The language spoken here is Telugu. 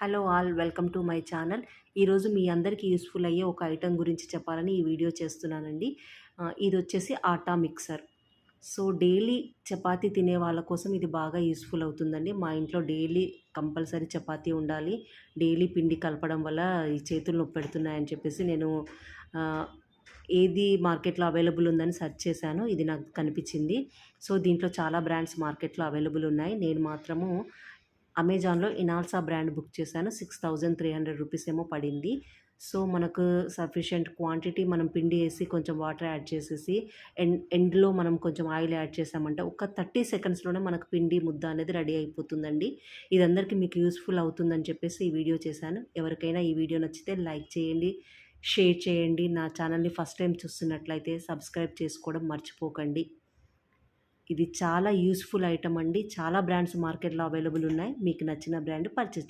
Hello all welcome to my channel. ఈరోజు మీ అందరికీ యూస్ఫుల్ అయ్యే ఒక ఐటెం గురించి చెప్పాలని ఈ వీడియో చేస్తున్నానండి. ఇది వచ్చేసి ఆటా మిక్సర్. సో డైలీ చపాతీ తినే వాళ్ళ కోసం ఇది బాగా యూస్ఫుల్ అవుతుందండి. మా ఇంట్లో డైలీ కంపల్సరీ చపాతీ ఉండాలి. డైలీ పిండి కలపడం వల్ల ఈ చేతులు నొప్పి పెడుతున్నాయని చెప్పేసి నేను ఏది మార్కెట్లో అవైలబుల్ ఉందని సెర్చ్ చేశాను. ఇది నాకు కనిపించింది. సో దీంట్లో చాలా బ్రాండ్స్ మార్కెట్లో అవైలబుల్ ఉన్నాయి. నేను మాత్రము అమెజాన్లో ఇనాల్సా బ్రాండ్ బుక్ చేశాను. 6300 రూపీస్ ఏమో పడింది. సో మనకు సఫిషియంట్ క్వాంటిటీ మనం పిండి వేసి కొంచెం వాటర్ యాడ్ చేసేసి ఎండ్లో మనం కొంచెం ఆయిల్ యాడ్ చేసామంటే ఒక 30 సెకండ్స్లోనే మనకు పిండి ముద్ద అనేది రెడీ అయిపోతుందండి. ఇది అందరికీ మీకు యూస్ఫుల్ అవుతుందని చెప్పేసి ఈ వీడియో చేశాను. ఎవరికైనా ఈ వీడియో నచ్చితే లైక్ చేయండి, షేర్ చేయండి. నా ఛానల్ని ఫస్ట్ టైం చూస్తున్నట్లయితే సబ్స్క్రైబ్ చేసుకోవడం మర్చిపోకండి. ఇది చాలా యూస్ఫుల్ ఐటమ్ అండి. చాలా బ్రాండ్స్ మార్కెట్లో అవైలబుల్ ఉన్నాయి. మీకు నచ్చిన బ్రాండ్ పర్చేస్